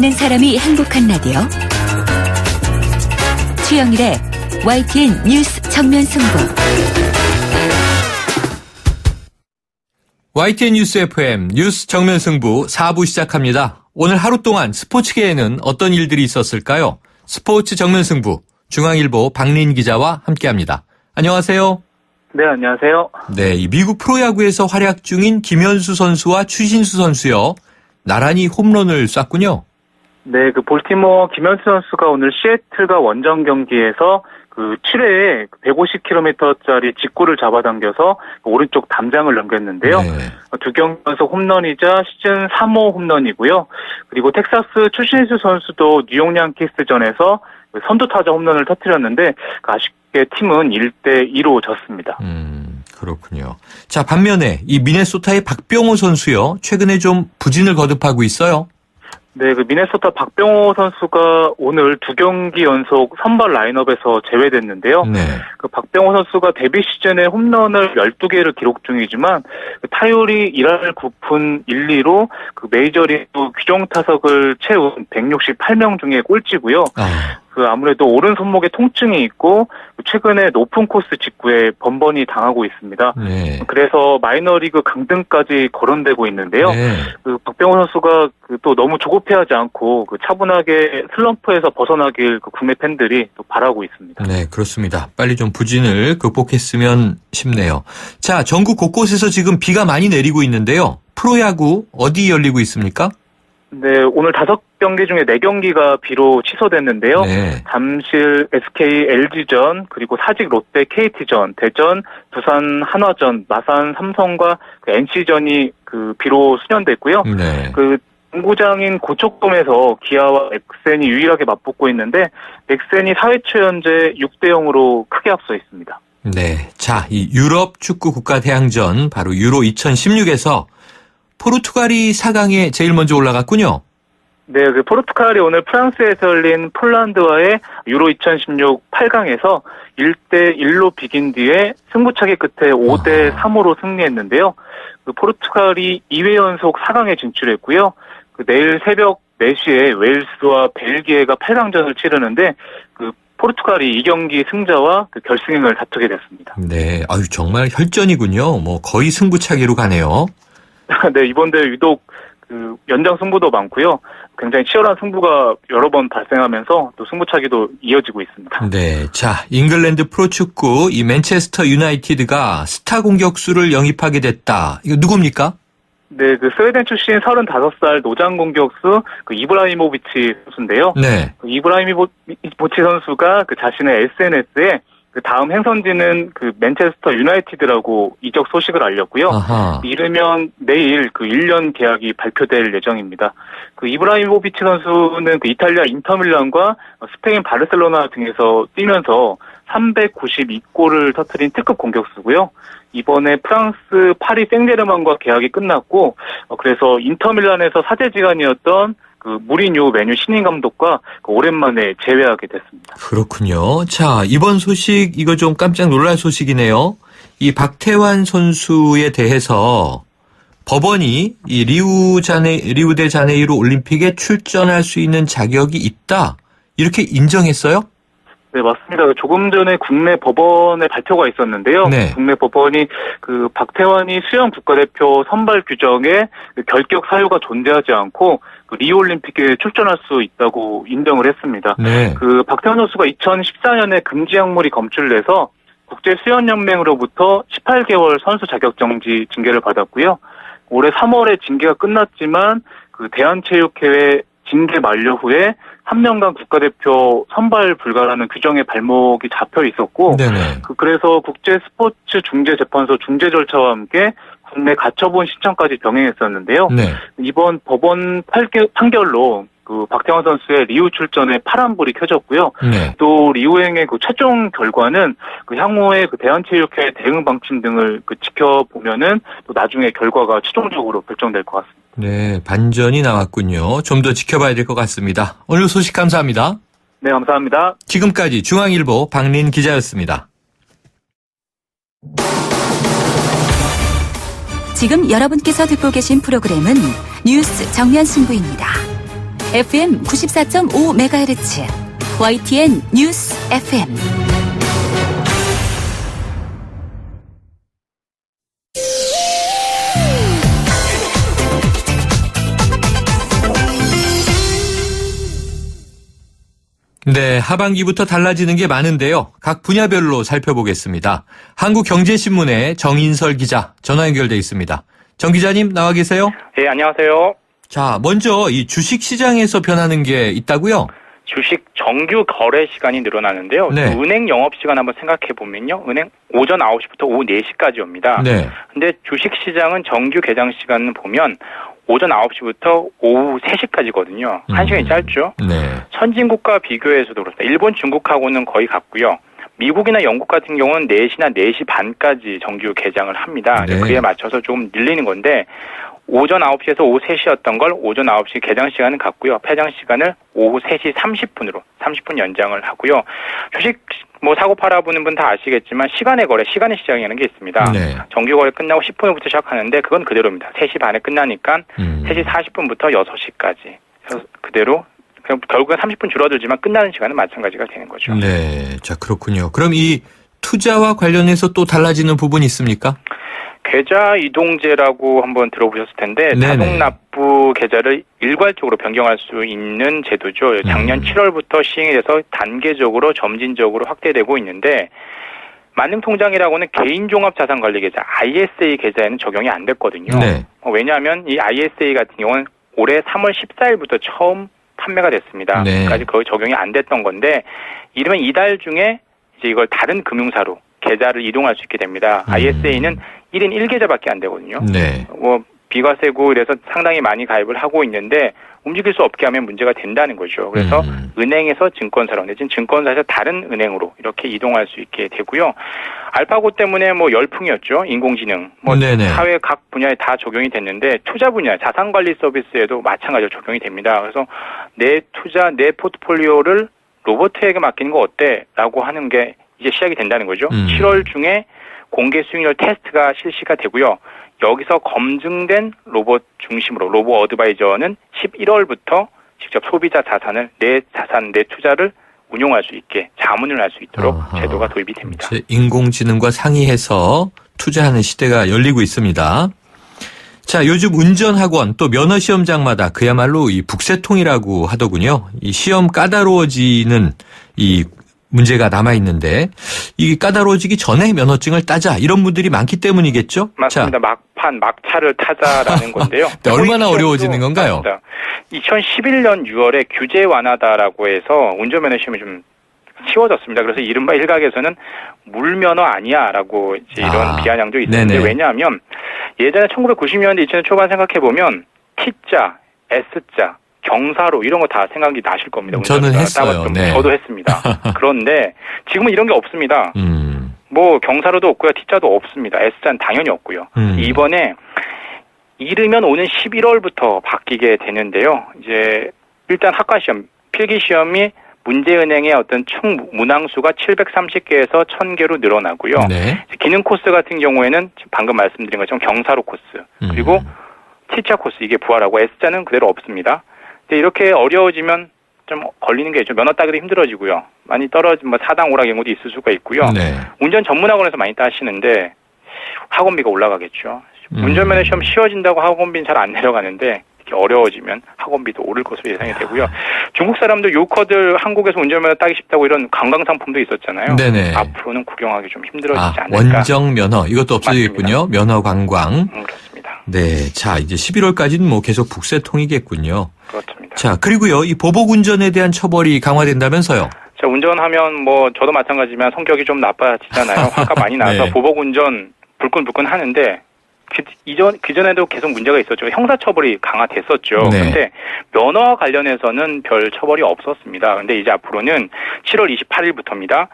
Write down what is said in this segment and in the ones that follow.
듣는 사람이 행복한 라디오 최영일의 YTN 뉴스 정면 승부. YTN 뉴스 FM 뉴스 정면 승부 4부 시작합니다. 오늘 하루 동안 스포츠계에는 어떤 일들이 있었을까요? 스포츠 정면 승부 중앙일보 박린 기자와 함께합니다. 안녕하세요. 네, 안녕하세요. 네, 이 미국 프로야구에서 활약 중인 김현수 선수와 추신수 선수요. 나란히 홈런을 쐈군요. 네, 볼티모어 김현수 선수가 오늘 시애틀과 원정 경기에서 7회에 150km짜리 직구를 잡아당겨서 오른쪽 담장을 넘겼는데요. 네. 두 경기 연속 홈런이자 시즌 3호 홈런이고요. 그리고 텍사스 추신수 선수도 뉴욕 양키스전에서 선두타자 홈런을 터뜨렸는데 아쉽게 팀은 1대2로 졌습니다. 그렇군요. 자, 반면에 이 미네소타의 박병호 선수요. 최근에 좀 부진을 거듭하고 있어요. 네, 미네소타 박병호 선수가 오늘 두 경기 연속 선발 라인업에서 제외됐는데요. 네. 박병호 선수가 데뷔 시즌에 홈런을 12개를 기록 중이지만 타율이 1할 9푼 1리로 메이저리그 규정 타석을 채운 168명 중에 꼴찌고요. 아무래도 오른 손목에 통증이 있고 최근에 높은 코스 직구에 번번이 당하고 있습니다. 네. 그래서 마이너리그 강등까지 거론되고 있는데요. 네. 박병호 선수가 또 너무 조급해하지 않고 차분하게 슬럼프에서 벗어나길 국내 팬들이 또 바라고 있습니다. 네, 그렇습니다. 빨리 좀 부진을 극복했으면 싶네요. 자, 전국 곳곳에서 지금 비가 많이 내리고 있는데요. 프로야구 어디 열리고 있습니까? 네, 오늘 5경기 중에 4경기가 비로 취소됐는데요. 네. 잠실 SK LG전, 그리고 사직 롯데 KT전, 대전 두산 한화전, 마산 삼성과 NC전이 비로 수년됐고요. 네. 정구장인 고척돔에서 기아와 넥센이 유일하게 맞붙고 있는데 넥센이 4회 초 현재 6대0으로 크게 앞서 있습니다. 네. 자, 이 유럽 축구 국가 대항전 바로 유로 2016에서 포르투갈이 4강에 제일 먼저 올라갔군요. 네, 포르투갈이 오늘 프랑스에서 열린 폴란드와의 유로 2016 8강에서 1대1로 비긴 뒤에 승부차기 끝에 5대3으로 승리했는데요. 포르투갈이 2회 연속 4강에 진출했고요. 내일 새벽 4시에 웨일스와 벨기에가 8강전을 치르는데 포르투갈이 이 경기 승자와 결승행을 다투게 됐습니다. 네, 아유 정말 혈전이군요. 거의 승부차기로 가네요. 네, 이번 대회 유독 연장 승부도 많고요. 굉장히 치열한 승부가 여러 번 발생하면서 또 승부차기도 이어지고 있습니다. 네, 자, 잉글랜드 프로축구 이 맨체스터 유나이티드가 스타 공격수를 영입하게 됐다. 이거 누굽니까? 네, 스웨덴 출신 35살 노장 공격수 이브라이모비치 선수인데요. 네. 이브라이모비치 선수가 자신의 SNS에 다음 행선지는 맨체스터 유나이티드라고 이적 소식을 알렸고요. 아하. 이르면 내일 1년 계약이 발표될 예정입니다. 이브라이모비치 선수는 이탈리아 인터밀란과 스페인 바르셀로나 등에서 뛰면서 392골을 터뜨린 특급 공격수고요. 이번에 프랑스 파리 생제르맹과 계약이 끝났고 그래서 인터밀란에서 사제지간이었던 무리뉴 메뉴 신인 감독과 오랜만에 재회하게 됐습니다. 그렇군요. 자, 이번 소식 이거 좀 깜짝 놀랄 소식이네요. 이 박태환 선수에 대해서 법원이 이 리우데 자네이루 올림픽에 출전할 수 있는 자격이 있다. 이렇게 인정했어요? 네, 맞습니다. 조금 전에 국내 법원의 발표가 있었는데요. 네. 국내 법원이 박태환이 수영 국가대표 선발 규정에 결격 사유가 존재하지 않고 리우올림픽에 출전할 수 있다고 인정을 했습니다. 네. 박태환 선수가 2014년에 금지 약물이 검출돼서 국제수영연맹으로부터 18개월 선수 자격정지 징계를 받았고요. 올해 3월에 징계가 끝났지만 대한체육회회 징계 만료 후에 3년간 국가대표 선발 불가라는 규정의 발목이 잡혀 있었고, 그래서 국제스포츠중재재판소 중재 절차와 함께 국내 가처분 신청까지 병행했었는데요. 네. 이번 법원 판결로 박태환 선수의 리우 출전에 파란불이 켜졌고요. 네. 또 리우행의 최종 결과는 향후에 대한체육회 대응 방침 등을 지켜보면은 또 나중에 결과가 최종적으로 결정될 것 같습니다. 네, 반전이 나왔군요. 좀 더 지켜봐야 될 것 같습니다. 오늘 소식 감사합니다. 네, 감사합니다. 지금까지 중앙일보 박린 기자였습니다. 지금 여러분께서 듣고 계신 프로그램은 뉴스 정면 승부입니다. FM 94.5MHz YTN 뉴스 FM. 네, 하반기부터 달라지는 게 많은데요. 각 분야별로 살펴보겠습니다. 한국경제신문의 정인설 기자 전화 연결돼 있습니다. 정 기자님 나와 계세요? 네, 안녕하세요. 자, 먼저 이 주식 시장에서 변하는 게 있다고요? 주식 정규 거래 시간이 늘어나는데요. 네. 은행 영업 시간 한번 생각해 보면요. 은행 오전 9시부터 오후 4시까지입니다. 네. 근데 주식 시장은 정규 개장 시간을 보면 오전 9시부터 오후 3시까지거든요. 1시간이 짧죠. 네. 선진국과 비교해서도 그렇습니다. 일본, 중국하고는 거의 같고요. 미국이나 영국 같은 경우는 4시나 4시 반까지 정규 개장을 합니다. 네. 그에 맞춰서 조금 늘리는 건데 오전 9시에서 오후 3시였던 걸 오전 9시 개장 시간은 같고요. 폐장 시간을 오후 3시 30분으로 30분 연장을 하고요. 주식 사고 팔아보는 분 다 아시겠지만 시간의 거래, 시간의 시장이라는 게 있습니다. 네. 정규 거래 끝나고 10분 후부터 시작하는데 그건 그대로입니다. 3시 반에 끝나니까 3시 40분부터 6시까지. 그대로 결국은 30분 줄어들지만 끝나는 시간은 마찬가지가 되는 거죠. 네, 자 그렇군요. 그럼 이 투자와 관련해서 또 달라지는 부분이 있습니까? 계좌 이동제라고 한번 들어보셨을 텐데 네네. 자동 납부 계좌를 일괄적으로 변경할 수 있는 제도죠. 작년 7월부터 시행이 돼서 단계적으로 점진적으로 확대되고 있는데 만능통장이라고는 개인종합자산관리계좌 ISA 계좌에는 적용이 안 됐거든요. 네. 왜냐하면 이 ISA 같은 경우는 올해 3월 14일부터 처음 판매가 됐습니다. 네. 까지 거의 적용이 안 됐던 건데 이러면 이달 중에 이제 이걸 다른 금융사로 계좌를 이동할 수 있게 됩니다. ISA는 1인 1계좌밖에 안 되거든요. 네. 비과세고 이래서 상당히 많이 가입을 하고 있는데 움직일 수 없게 하면 문제가 된다는 거죠. 그래서 은행에서 증권사로 내지는 증권사에서 다른 은행으로 이렇게 이동할 수 있게 되고요. 알파고 때문에 열풍이었죠. 인공지능. 사회 각 분야에 다 적용이 됐는데 투자 분야, 자산관리 서비스에도 마찬가지로 적용이 됩니다. 그래서 내 투자, 내 포트폴리오를 로봇에게 맡기는 거 어때? 라고 하는 게 이제 시작이 된다는 거죠. 7월 중에 공개 수익률 테스트가 실시가 되고요. 여기서 검증된 로봇 중심으로 로봇 어드바이저는 11월부터 직접 소비자 자산을 내 투자를 운용할 수 있게 자문을 할 수 있도록 제도가 도입이 됩니다. 인공지능과 상의해서 투자하는 시대가 열리고 있습니다. 자, 요즘 운전학원 또 면허시험장마다 그야말로 이 북새통이라고 하더군요. 이 시험 까다로워지는 이 문제가 남아있는데 이게 까다로워지기 전에 면허증을 따자 이런 분들이 많기 때문이겠죠? 맞습니다. 막차를 타자라는 건데요. 네, 얼마나 어려워지는 건가요? 맞습니다. 2011년 6월에 규제 완화다라고 해서 운전면허 시험이 좀 쉬워졌습니다. 그래서 이른바 일각에서는 물면허 아니야라고 이제 이런 비아냥도 있었는데 네네. 왜냐하면 예전에 1990년대 2000년 초반 생각해보면 T자, S자 경사로 이런 거 다 생각이 나실 겁니다. 저는 했어요. 네. 저도 했습니다. 그런데 지금은 이런 게 없습니다. 경사로도 없고요. T자도 없습니다. S자는 당연히 없고요. 이번에 이르면 오는 11월부터 바뀌게 되는데요. 이제 일단 학과시험, 필기시험이 문제은행의 어떤 총 문항수가 730개에서 1000개로 늘어나고요. 네. 기능 코스 같은 경우에는 방금 말씀드린 것처럼 경사로 코스 그리고 T자 코스 이게 부활하고 S자는 그대로 없습니다. 이렇게 어려워지면 좀 걸리는 게 있죠. 면허 따기도 힘들어지고요. 많이 떨어지면 사당 오락 경우도 있을 수가 있고요. 네. 운전 전문학원에서 많이 따시는데 학원비가 올라가겠죠. 운전면허 시험 쉬워진다고 학원비는 잘 안 내려가는데 이렇게 어려워지면 학원비도 오를 것으로 예상이 되고요. 중국 사람들 요커들 한국에서 운전면허 따기 쉽다고 이런 관광 상품도 있었잖아요. 네네. 앞으로는 구경하기 좀 힘들어지지 않을까. 원정 면허 이것도 없어지겠군요. 맞습니다. 면허 관광. 그렇습니다. 네, 자 이제 11월까지는 계속 북새통이겠군요. 그렇습니다. 자 그리고요 이 보복 운전에 대한 처벌이 강화된다면서요. 자 운전하면 저도 마찬가지지만 성격이 좀 나빠지잖아요. 화가 많이 나서 네. 보복 운전 불끈불끈 하는데. 그전에도 계속 문제가 있었죠. 형사처벌이 강화됐었죠. 그런데 네. 면허와 관련해서는 별 처벌이 없었습니다. 그런데 이제 앞으로는 7월 28일부터입니다.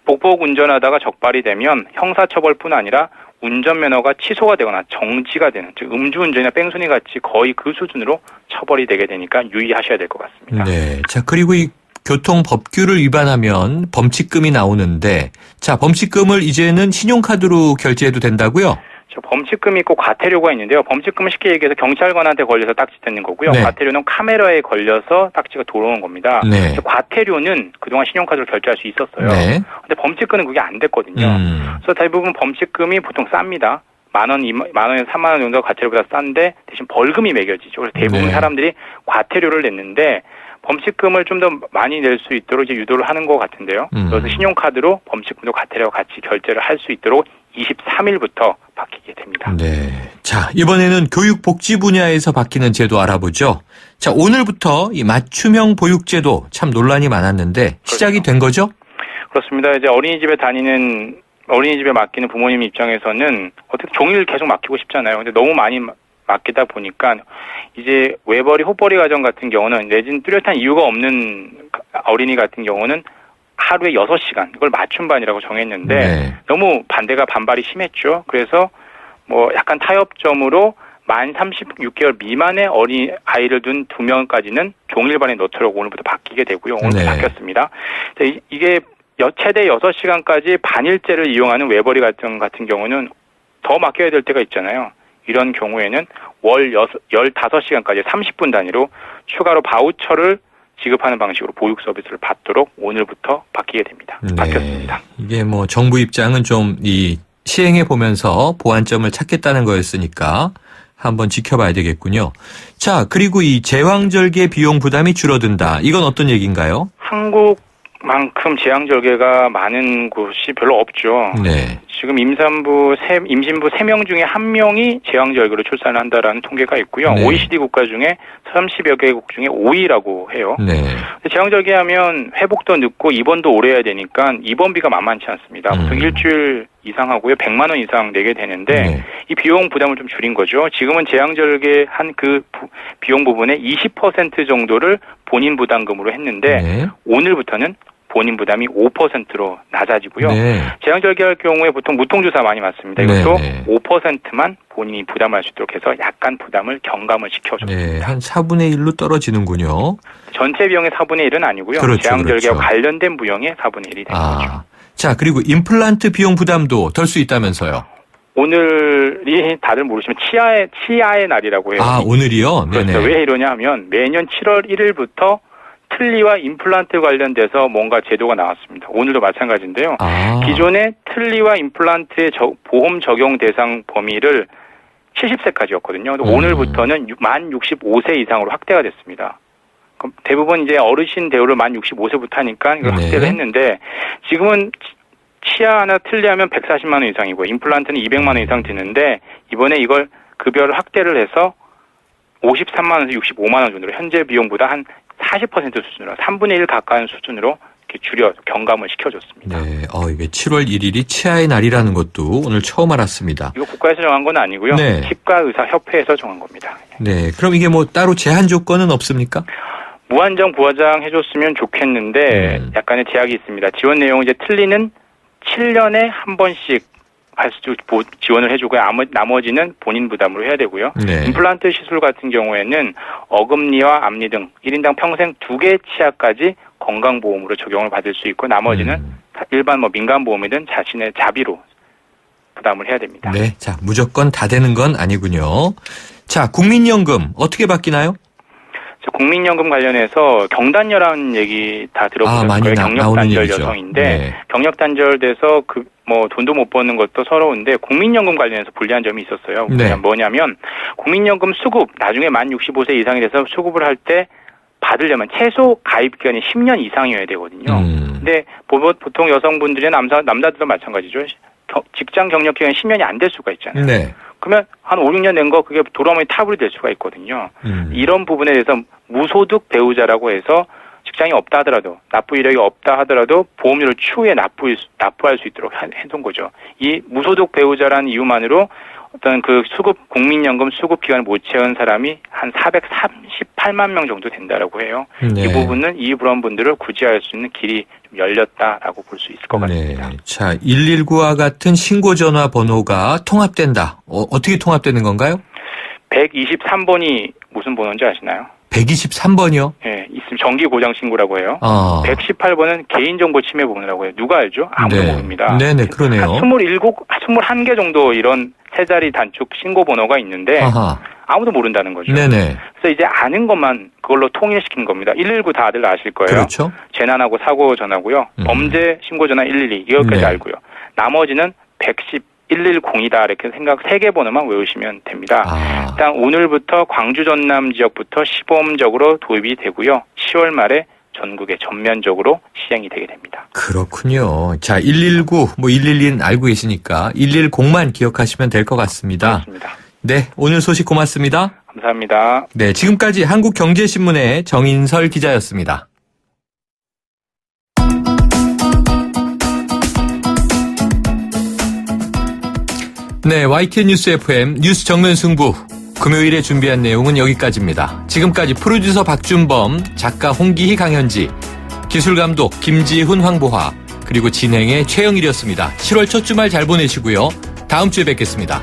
보복 운전하다가 적발이 되면 형사처벌뿐 아니라 운전면허가 취소가 되거나 정지가 되는, 즉 음주운전이나 뺑소니 같이 거의 그 수준으로 처벌이 되게 되니까 유의하셔야 될 것 같습니다. 네. 자, 그리고 이 교통법규를 위반하면 범칙금이 나오는데, 자, 범칙금을 이제는 신용카드로 결제해도 된다고요? 범칙금이 있고 과태료가 있는데요. 범칙금은 쉽게 얘기해서 경찰관한테 걸려서 딱지 뜯는 거고요. 네. 과태료는 카메라에 걸려서 딱지가 들어오는 겁니다. 네. 과태료는 그동안 신용카드로 결제할 수 있었어요. 네. 근데 범칙금은 그게 안 됐거든요. 그래서 대부분 범칙금이 보통 쌉니다. 10,000원에서 30,000원 정도 과태료보다 싼데 대신 벌금이 매겨지죠. 그래서 대부분 네. 사람들이 과태료를 냈는데 범칙금을 좀 더 많이 낼 수 있도록 이제 유도를 하는 것 같은데요. 그래서 신용카드로 범칙금도 과태료와 같이 결제를 할 수 있도록 23일부터 바뀌게 됩니다. 네. 자, 이번에는 교육복지 분야에서 바뀌는 제도 알아보죠. 자, 오늘부터 이 맞춤형 보육제도 참 논란이 많았는데 시작이 된 거죠? 그렇습니다. 이제 어린이집에 맡기는 부모님 입장에서는 어떻게 종일 계속 맡기고 싶잖아요. 근데 너무 많이 맡기다 보니까 이제 외벌이 호벌이 가정 같은 경우는 내지는 뚜렷한 이유가 없는 어린이 같은 경우는 하루에 6시간 이걸 맞춤반이라고 정했는데 네. 너무 반발이 심했죠. 그래서 뭐 약간 타협점으로 만 36개월 미만의 어린 아이를 둔 2명까지는 종일반에 넣도록 오늘부터 바뀌게 되고요. 오늘부터 네. 바뀌었습니다. 이게 최대 6시간까지 반일제를 이용하는 외벌이 가정 같은 경우는 더 맡겨야 될 때가 있잖아요. 이런 경우에는 월 15시간까지 30분 단위로 추가로 바우처를 지급하는 방식으로 보육 서비스를 받도록 오늘부터 바뀌게 됩니다. 네. 바뀌었습니다. 이게 뭐 정부 입장은 좀 이 시행해 보면서 보완점을 찾겠다는 거였으니까 한번 지켜봐야 되겠군요. 자, 그리고 이 제왕절개 비용 부담이 줄어든다. 이건 어떤 얘기인가요? 한국만큼 제왕절개가 많은 곳이 별로 없죠. 네. 지금 임신부 3명 중에 1명이 제왕절개로 출산을 한다라는 통계가 있고요. 네. OECD 국가 중에 30여 개국 중에 5위라고 해요. 네. 제왕절개하면 회복도 늦고 입원도 오래 해야 되니까 입원비가 만만치 않습니다. 보통 일주일 이상 하고요. 100만 원 이상 내게 되는데 네. 이 비용 부담을 좀 줄인 거죠. 지금은 제왕절개 한 그 비용 부분의 20% 정도를 본인 부담금으로 했는데 네. 오늘부터는 본인 부담이 5%로 낮아지고요. 네. 제왕절개할 경우에 보통 무통주사 많이 맞습니다. 이것도 네. 5%만 본인이 부담할 수 있도록 해서 약간 부담을 경감을 시켜줬습니다. 네. 한 4분의 1로 떨어지는군요. 전체 비용의 4분의 1은 아니고요. 그렇죠, 제왕절개와 그렇죠. 관련된 부용의 4분의 1이 되는 거죠. 자, 그리고 임플란트 비용 부담도 덜 수 있다면서요. 오늘이 다들 모르시면 치아의 날이라고 해요. 오늘이요? 그렇죠. 네네. 왜 이러냐 하면 매년 7월 1일부터 틀니와 임플란트 관련돼서 뭔가 제도가 나왔습니다. 오늘도 마찬가지인데요. 기존의 틀니와 임플란트의 보험 적용 대상 범위를 70세까지였거든요. 오늘부터는 만 65세 이상으로 확대가 됐습니다. 그럼 대부분 이제 어르신 대우를 만 65세부터 하니까 이걸 확대를 했는데 지금은 치아 하나 틀리하면 140만 원 이상이고 임플란트는 200만 원 이상 드는데 이번에 이걸 급여를 확대를 해서 53만 원에서 65만 원 정도로 현재 비용보다 한 40% 수준으로 3분의 1 가까운 수준으로 이렇게 줄여 경감을 시켜줬습니다. 네, 이게 7월 1일이 치아의 날이라는 것도 오늘 처음 알았습니다. 이거 국가에서 정한 건 아니고요. 네. 치과 의사 협회에서 정한 겁니다. 네, 그럼 이게 뭐 따로 제한 조건은 없습니까? 무한정 부화장 해줬으면 좋겠는데 약간의 제약이 있습니다. 지원 내용은 이제 틀리는 7년에 한 번씩 할 수 지원을 해주고요. 나머지는 본인 부담으로 해야 되고요. 네. 임플란트 시술 같은 경우에는 어금니와 앞니 등 1인당 평생 2개 치아까지 건강보험으로 적용을 받을 수 있고 나머지는 일반 민간보험이든 자신의 자비로 부담을 해야 됩니다. 네, 자 무조건 다 되는 건 아니군요. 자, 국민연금 어떻게 바뀌나요? 국민연금 관련해서 경단녀라는 얘기 다 들어보셨을 거예요. 경력단절 여성인데 네. 경력단절돼서 돈도 못 버는 것도 서러운데 국민연금 관련해서 불리한 점이 있었어요. 네. 뭐냐면 국민연금 수급 나중에 만 65세 이상이 돼서 수급을 할 때 받으려면 최소 가입 기간이 10년 이상이어야 되거든요. 근데 보통 여성분들이 남자들도 마찬가지죠. 직장 경력 기간이 10년이 안 될 수가 있잖아요. 네. 그러면 한 5, 6년 낸 거 그게 돌아오면 타불이 될 수가 있거든요. 이런 부분에 대해서 무소득 배우자라고 해서 직장이 없다 하더라도 납부 이력이 없다 하더라도 보험료를 추후에 납부할 수 있도록 해둔 거죠. 이 무소득 배우자라는 이유만으로 어떤 그 국민연금 수급 기간을 못 채운 사람이 한 438만 명 정도 된다라고 해요. 네. 이 부분은 그런 분들을 구제할 수 있는 길이 좀 열렸다라고 볼 수 있을 것 같습니다. 네. 자, 119와 같은 신고 전화 번호가 통합된다. 어떻게 통합되는 건가요? 123번이 무슨 번호인지 아시나요? 123번이요? 네, 있으면 정기 고장 신고라고 해요. 118번은 개인정보 침해 번호라고 해요. 누가 알죠? 아무도 모릅니다. 네네, 그러네요. 21개 정도 이런 3자리 단축 신고 번호가 있는데 아하. 아무도 모른다는 거죠. 네네. 그래서 이제 아는 것만 그걸로 통일시킨 겁니다. 119 다들 아실 거예요. 그렇죠. 재난하고 사고 전화고요. 범죄 신고 전화 112 이것까지 네. 알고요. 나머지는 110-110이다 이렇게 생각 3개 번호만 외우시면 됩니다. 일단 오늘부터 광주 전남 지역부터 시범적으로 도입이 되고요. 10월 말에 전국에 전면적으로 시행이 되게 됩니다. 그렇군요. 자, 119, 112는 알고 계시니까 110만 기억하시면 될 것 같습니다. 그렇습니다. 네, 오늘 소식 고맙습니다. 감사합니다. 네, 지금까지 한국경제신문의 정인설 기자였습니다. 네, YTN 뉴스 FM 뉴스 정면 승부. 금요일에 준비한 내용은 여기까지입니다. 지금까지 프로듀서 박준범, 작가 홍기희, 강현지, 기술감독 김지훈, 황보화, 그리고 진행의 최영일이었습니다. 7월 첫 주말 잘 보내시고요. 다음 주에 뵙겠습니다.